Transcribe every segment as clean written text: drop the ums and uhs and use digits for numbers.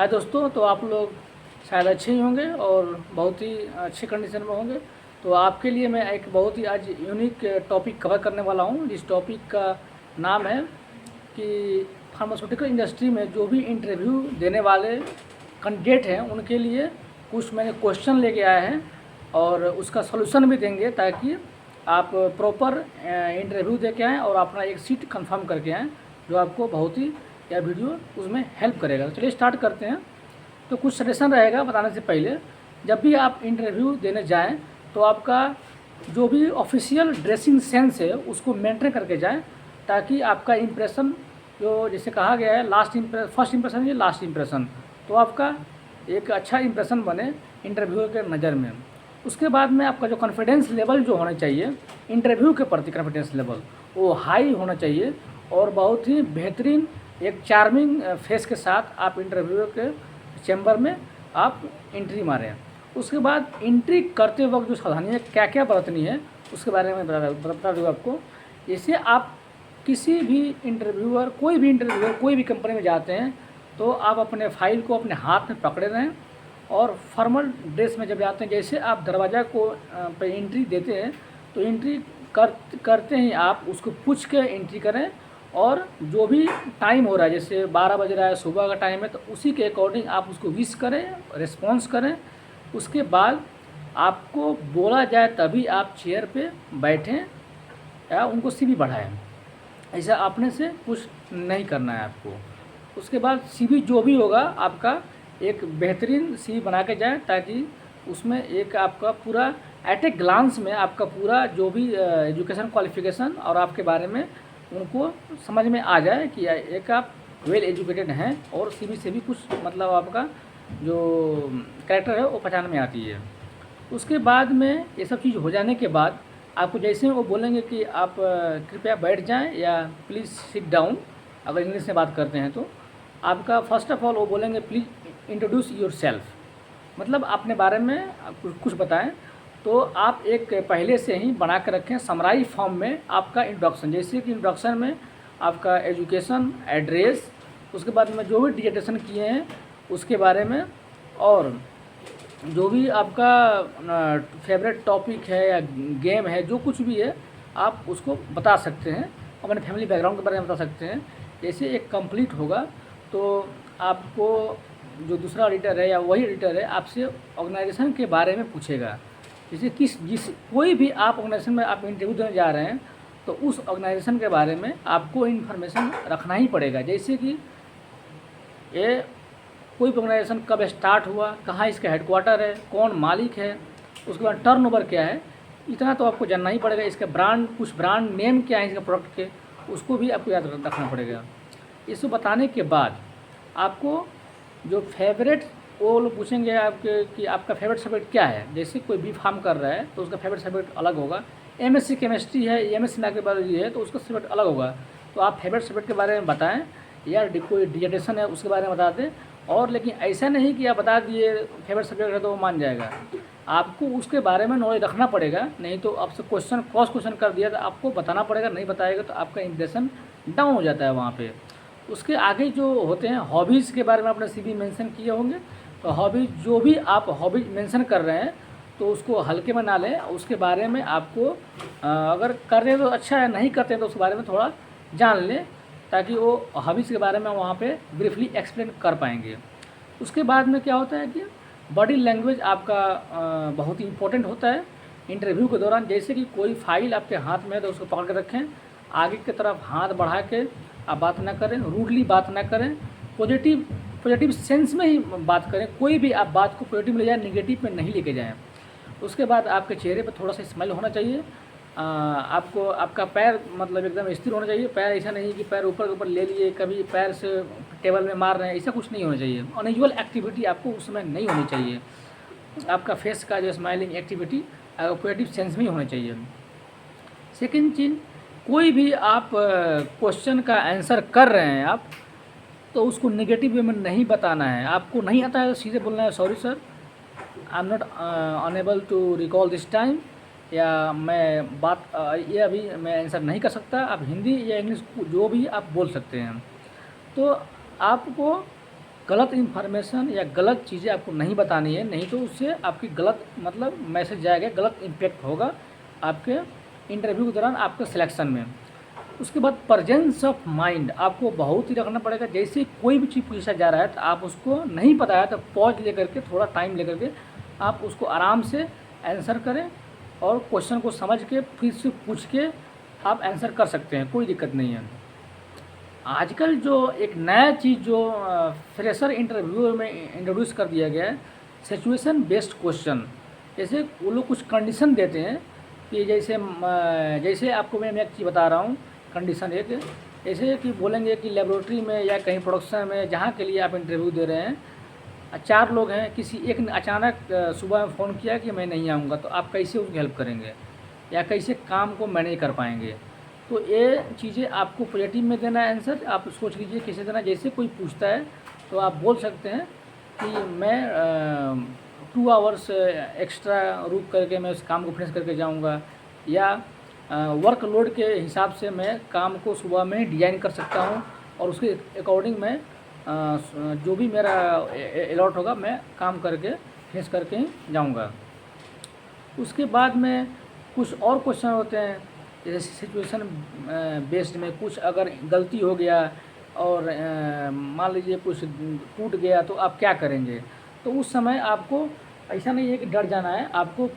हाय दोस्तों, तो आप लोग शायद अच्छे ही होंगे और बहुत ही अच्छे कंडीशन में होंगे। तो आपके लिए मैं एक बहुत ही आज यूनिक टॉपिक कवर करने वाला हूँ। जिस टॉपिक का नाम है कि फार्मास्यूटिकल इंडस्ट्री में जो भी इंटरव्यू देने वाले कैंडिडेट हैं उनके लिए कुछ मैंने क्वेश्चन लेके आए हैं और उसका सॉल्यूशन भी देंगे, ताकि आप प्रॉपर इंटरव्यू दे के आएँ और अपना एक सीट कंफर्म करके आएँ, जो आपको बहुत ही यह वीडियो उसमें हेल्प करेगा। तो चलिए स्टार्ट करते हैं। तो कुछ सजेशन रहेगा बताने से पहले, जब भी आप इंटरव्यू देने जाएं तो आपका जो भी ऑफिशियल ड्रेसिंग सेंस है उसको मेंटेन करके जाएं, ताकि आपका इम्प्रेशन, जो जैसे कहा गया है फर्स्ट इंप्रेशन ये लास्ट इंप्रेशन, तो आपका एक अच्छा इंप्रेशन बने इंटरव्यू के नज़र में। उसके बाद में आपका जो कॉन्फिडेंस लेवल जो होना चाहिए इंटरव्यू के प्रति, कॉन्फिडेंस लेवल वो हाई होना चाहिए और बहुत ही बेहतरीन एक चार्मिंग फेस के साथ आप इंटरव्यू के चैम्बर में आप एंट्री मारें। उसके बाद एंट्री करते वक्त जो सावधानियाँ क्या क्या बरतनी है उसके बारे में बता दूँ आपको। जैसे आप किसी भी इंटरव्यूअर कोई भी कंपनी में जाते हैं तो आप अपने फाइल को अपने हाथ में पकड़े रहें और फॉर्मल ड्रेस में जब जाते हैं, जैसे आप दरवाज़ा को पे एंट्री देते हैं तो एंट्री करते ही आप उसको पूछ के एंट्री करें, और जो भी टाइम हो रहा है, जैसे 12 बज रहा है, सुबह का टाइम है, तो उसी के अकॉर्डिंग आप उसको विश करें, रिस्पॉन्स करें। उसके बाद आपको बोला जाए तभी आप चेयर पे बैठें या उनको सीवी बढ़ाएं। ऐसा अपने से कुछ नहीं करना है आपको। उसके बाद सीवी जो भी होगा आपका एक बेहतरीन सीवी बना के जाए, ताकि उसमें एक आपका पूरा एट ए ग्लांस में आपका पूरा जो भी एजुकेशन क्वालिफिकेशन और आपके बारे में उनको समझ में आ जाए कि एक आप वेल एजुकेटेड हैं, और सीवी से भी कुछ मतलब आपका जो कैरेक्टर है वो पहचान में आती है। उसके बाद में ये सब चीज़ हो जाने के बाद आपको जैसे वो बोलेंगे कि आप कृपया बैठ जाएं या प्लीज़ सिट डाउन, अगर इंग्लिश में बात करते हैं तो आपका फर्स्ट ऑफ ऑल वो बोलेंगे प्लीज़ इंट्रोड्यूस योर सेल्फ, मतलब अपने बारे में कुछ बताएं। तो आप एक पहले से ही बना कर रखें समराई फॉर्म में आपका इंट्रोडक्शन, जैसे कि इंट्रोडक्शन में आपका एजुकेशन, एड्रेस, उसके बाद में जो भी डिजर्टेशन किए हैं उसके बारे में, और जो भी आपका फेवरेट टॉपिक है या गेम है, जो कुछ भी है आप उसको बता सकते हैं, अपने फैमिली बैकग्राउंड के बारे में बता सकते हैं। जैसे एक कंप्लीट होगा तो आपको जो दूसरा एडिटर है या वही एडिटर है आपसे ऑर्गेनाइजेशन के बारे में पूछेगा। जैसे जिस कोई भी आप ऑर्गेनाइजेशन में आप इंटरव्यू देने जा रहे हैं तो उस ऑर्गेनाइजेशन के बारे में आपको इन्फॉर्मेशन रखना ही पड़ेगा। जैसे कि ये कोई भी ऑर्गेनाइजेशन कब स्टार्ट हुआ, कहाँ इसका हेडक्वार्टर है, कौन मालिक है, उसके बाद टर्नओवर क्या है, इतना तो आपको जानना ही पड़ेगा। इसका कुछ ब्रांड नेम क्या है इसका प्रोडक्ट के, उसको भी आपको याद रखना पड़ेगा। इसको बताने के बाद आपको जो फेवरेट, वो लोग पूछेंगे आपके कि आपका फेवरेट सब्जेक्ट क्या है। जैसे कोई बी फार्म कर रहा है तो उसका फेवरेट सब्जेक्ट अलग होगा, एमएससी केमिस्ट्री है, एमएससी माइक्रोबायोलॉजी है तो उसका सब्जेक्ट अलग होगा। तो आप फेवरेट सब्जेक्ट के बारे में बताएं, या कोई डिजर्टेशन है उसके बारे में बता दें। और लेकिन ऐसा नहीं कि आप बता दिए फेवरेट सब्जेक्ट है तो वो मान जाएगा, आपको उसके बारे में नॉलेज रखना पड़ेगा। नहीं तो आपसे क्रॉस क्वेश्चन कर दिया तो आपको बताना पड़ेगा, नहीं बताएगा तो आपका इंप्रेशन डाउन हो जाता है वहाँ पे। उसके आगे जो होते हैं हॉबीज़ के बारे में आपने सीवी मेंशन किए होंगे, तो हॉबीज जो भी आप हॉबीज मेंशन कर रहे हैं तो उसको हल्के में ना लें। उसके बारे में आपको अगर कर रहे हैं तो अच्छा है, नहीं करते हैं तो उसके बारे में थोड़ा जान लें, ताकि वो हॉबीज़ के बारे में वहाँ पे ब्रीफली एक्सप्लेन कर पाएंगे। उसके बाद में क्या होता है कि बॉडी लैंग्वेज आपका बहुत ही इंपॉर्टेंट होता है इंटरव्यू के दौरान। जैसे कि कोई फाइल आपके हाथ में है तो उसको पकड़ के रखें, आगे की तरफ हाथ बढ़ा के आप बात ना करें, रूडली बात ना करें, पॉजिटिव सेंस में ही बात करें। कोई भी आप बात को पॉजिटिव ले जाएं, नेगेटिव में नहीं लेके जाएं। उसके बाद आपके चेहरे पर थोड़ा सा स्माइल होना चाहिए। आपको आपका पैर मतलब एकदम स्थिर होना चाहिए। पैर ऐसा नहीं कि पैर ऊपर ऊपर ले लिए, कभी पैर से टेबल में मार रहे हैं, ऐसा कुछ नहीं होना चाहिए। अनयूजुअल एक्टिविटी आपको उस समय नहीं होनी चाहिए। आपका फेस का जो स्माइलिंग एक्टिविटी पॉजिटिव सेंस में ही होना चाहिए। सेकेंड चीज़, कोई भी आप क्वेश्चन का आंसर कर रहे हैं आप, तो उसको नेगेटिव वे में नहीं बताना है। आपको नहीं आता है तो सीधे बोलना है sorry sir, I am not unable to recall this time, या मैं ये अभी मैं आंसर नहीं कर सकता। आप हिंदी या इंग्लिश जो भी आप बोल सकते हैं। तो आपको गलत इन्फॉर्मेशन या गलत चीज़ें आपको नहीं बतानी है, नहीं तो उससे आपकी गलत मतलब मैसेज जाएगा, गलत इम्पैक्ट होगा आपके इंटरव्यू के दौरान आपके सिलेक्शन में। उसके बाद प्रेजेंस ऑफ माइंड आपको बहुत ही रखना पड़ेगा। जैसे कोई भी चीज़ पूछा जा रहा है तो आप उसको नहीं पता है तो पॉज लेकर के, थोड़ा टाइम लेकर के आप उसको आराम से आंसर करें और क्वेश्चन को समझ के फिर से पूछ के आप आंसर कर सकते हैं, कोई दिक्कत नहीं है। आजकल जो एक नया चीज़ जो फ्रेशर इंटरव्यू में इंट्रोड्यूस कर दिया गया है, सिचुएशन बेस्ड क्वेश्चन। जैसे वो लोग कुछ कंडीशन देते हैं कि जैसे आपको मैं एक चीज़ बता रहा हूँ, कंडीशन एक ऐसे कि बोलेंगे कि लेबोरेटरी में या कहीं प्रोडक्शन में जहाँ के लिए आप इंटरव्यू दे रहे हैं, 4 लोग हैं, किसी एक ने अचानक सुबह में फ़ोन किया कि मैं नहीं आऊँगा, तो आप कैसे उसकी हेल्प करेंगे या कैसे काम को मैनेज कर पाएंगे। तो ये चीज़ें आपको पॉजिटिव में देना है आंसर, आप सोच लीजिए कैसे देना। जैसे कोई पूछता है तो आप बोल सकते हैं कि मैं 2 आवर्स एक्स्ट्रा रुक करके मैं उस काम को फिनिश करके जाऊंगा, या वर्कलोड के हिसाब से मैं काम को सुबह में डिज़ाइन कर सकता हूं और उसके अकॉर्डिंग मैं जो भी मेरा अलॉट होगा मैं काम करके फिनिश करके ही जाऊँगा। उसके बाद में कुछ और क्वेश्चन होते हैं, जैसे सिचुएशन बेस्ड में कुछ अगर गलती हो गया और मान लीजिए कुछ टूट गया तो आप क्या करेंगे। तो उस समय आपको ऐसा नहीं है कि डर जाना है, आपको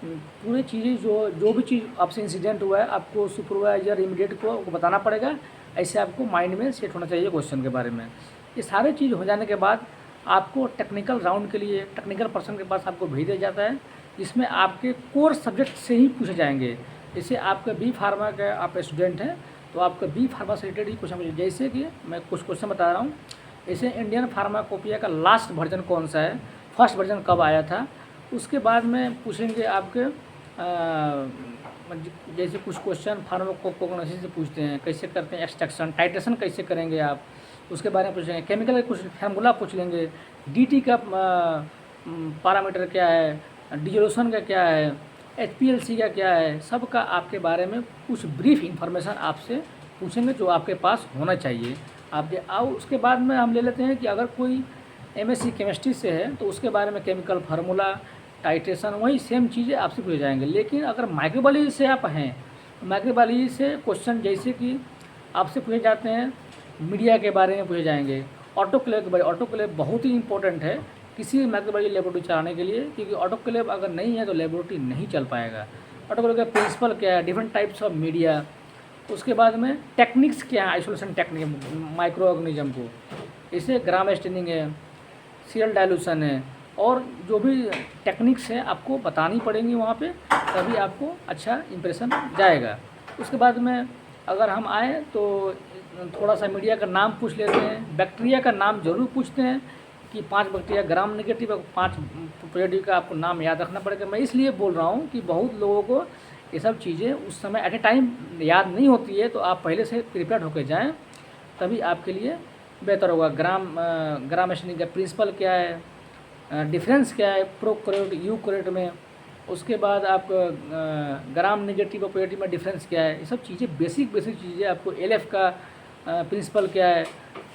पूरी चीज़ें जो भी चीज़ आपसे इंसिडेंट हुआ है आपको सुपरवाइजर इमीडिएट को बताना पड़ेगा। ऐसे आपको माइंड में सेट होना चाहिए क्वेश्चन के बारे में। ये सारे चीज़ हो जाने के बाद आपको टेक्निकल राउंड के लिए टेक्निकल पर्सन के पास आपको भेज दिया जाता है, जिसमें आपके कोर सब्जेक्ट से ही पूछे जाएंगे। जैसे आपका बी फार्मा का आप स्टूडेंट हैं तो आपका बी फार्मा से रिलेटेड ही क्वेश्चन पूछे। जैसे कि मैं कुछ क्वेश्चन बता रहा हूँ, जैसे इंडियन फार्माकोपिया का लास्ट वर्जन कौन सा है, फर्स्ट वर्जन कब आया था। उसके बाद में पूछेंगे आपके जैसे कुछ क्वेश्चन फार्माकोग्नोसिस से पूछते हैं, कैसे करते हैं एक्सट्रैक्शन, टाइट्रेशन कैसे करेंगे आप, उसके बारे में पूछेंगे। केमिकल के कुछ फार्मूला पूछ लेंगे, डीटी का पैरामीटर क्या है, डिजोल्यूशन का क्या है, HPLC का क्या है, सब का आपके बारे में कुछ ब्रीफ इंफॉर्मेशन आपसे पूछेंगे जो आपके पास होना चाहिए। उसके बाद में हम ले लेते हैं कि अगर कोई MSc केमिस्ट्री से है तो उसके बारे में केमिकल फार्मूला, टाइट्रेशन, वही सेम चीज़ें आपसे पूछे जाएंगे। लेकिन अगर माइक्रोबायोलॉजी से आप हैं तो माइक्रोबायोलॉजी से क्वेश्चन जैसे कि आपसे पूछे जाते हैं, मीडिया के बारे में पूछे जाएंगे, ऑटोक्लेव के बारे में। ऑटोक्लेव बहुत ही इंपॉर्टेंट है किसी माइक्रोबायोलॉजी लेबोरेटरी चलाने के लिए, क्योंकि ऑटोक्लेव अगर नहीं है तो लेबोरेटरी नहीं चल पाएगा। ऑटोक्लेव का प्रिंसिपल क्या है, डिफरेंट टाइप्स ऑफ मीडिया, उसके बाद में टेक्निक्स क्या है, आइसोलेशन टेक्निक माइक्रो ऑर्गेनिज्म को, इसे ग्राम स्टेनिंग है, सीरियल डाइल्यूशन है, और जो भी टेक्निक्स है आपको बतानी पड़ेंगी वहाँ पे, तभी आपको अच्छा इंप्रेशन जाएगा। उसके बाद में अगर हम आए तो थोड़ा सा मीडिया का नाम पूछ लेते हैं। बैक्टीरिया का नाम जरूर पूछते हैं कि 5 बैक्टीरिया ग्राम नेगेटिव, 5 पॉजिटिव का आपको नाम याद रखना पड़ेगा। मैं इसलिए बोल रहा हूँ कि बहुत लोगों को ये सब चीज़ें उस समय एट ए टाइम याद नहीं होती है, तो आप पहले से प्रिपेयर होकर जाएँ, तभी आपके लिए बेहतर होगा। ग्राम स्टेनिंग का प्रिंसिपल क्या है, डिफरेंस क्या है प्रोकैरियोट यूकैरियोट में, उसके बाद आप ग्राम नेगेटिव और पॉजिटिव में डिफरेंस क्या है, ये सब चीज़ें बेसिक चीज़ें आपको। LF का प्रिंसिपल क्या है,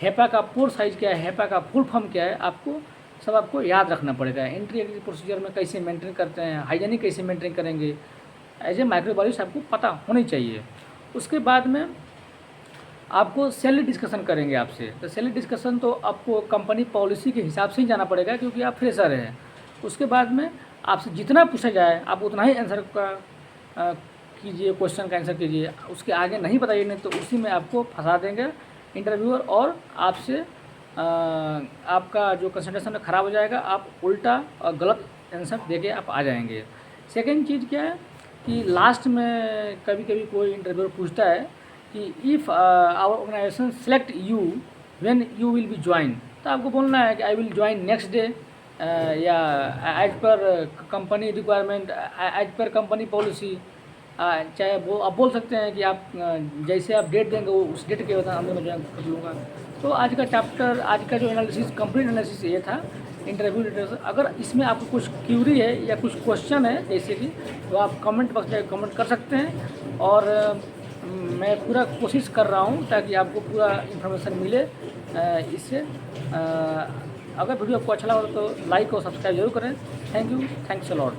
हेपा का पोर साइज क्या है, हेपा का फुल फॉर्म क्या है, आपको याद रखना पड़ेगा। एंट्री एग्जिट प्रोसीजर में कैसे मेंटेन करते हैं, हाइजीनिक कैसे मेंटेन करेंगे, एज ए माइक्रोबायोलॉजिस्ट आपको पता होनी चाहिए। उसके बाद में आपको सैलरी डिस्कशन करेंगे आपसे, तो सैलरी डिस्कशन तो आपको कंपनी पॉलिसी के हिसाब से ही जाना पड़ेगा, क्योंकि आप फ्रेशर हैं। उसके बाद में आपसे जितना पूछा जाए आप उतना ही आंसर का कीजिए, क्वेश्चन का आंसर कीजिए, उसके आगे नहीं बताइए, नहीं तो उसी में आपको फंसा देंगे इंटरव्यूअर और आपसे आपका जो कंसंट्रेशन ख़राब हो जाएगा, आप उल्टा और गलत आंसर देके आप आ जाएंगे। सेकेंड चीज़ क्या है कि लास्ट में कभी कभी कोई इंटरव्यूअर पूछता है कि if our organisation select you when you will be join, तो आपको बोलना है कि I will join next day, या as per company requirement, as per company policy. चाहे वो आप बोल सकते हैं कि आप जैसे आप डेट देंगे वो उस डेट के अंदर मैं ज्वाइन कर लूँगा। तो आज का चैप्टर, आज का जो एनालिसिस, कंप्लीट एनालिसिस ये था इंटरव्यू रिलेटेड। अगर इसमें आपको कुछ क्यूरी है या कुछ क्वेश्चन है जैसे कि, तो आप कमेंट बॉक्स में कमेंट कर सकते हैं, और मैं पूरा कोशिश कर रहा हूँ ताकि आपको पूरा इन्फॉर्मेशन मिले इससे अगर वीडियो आपको अच्छा लगा तो लाइक और सब्सक्राइब जरूर करें। Thank you, thanks a lot.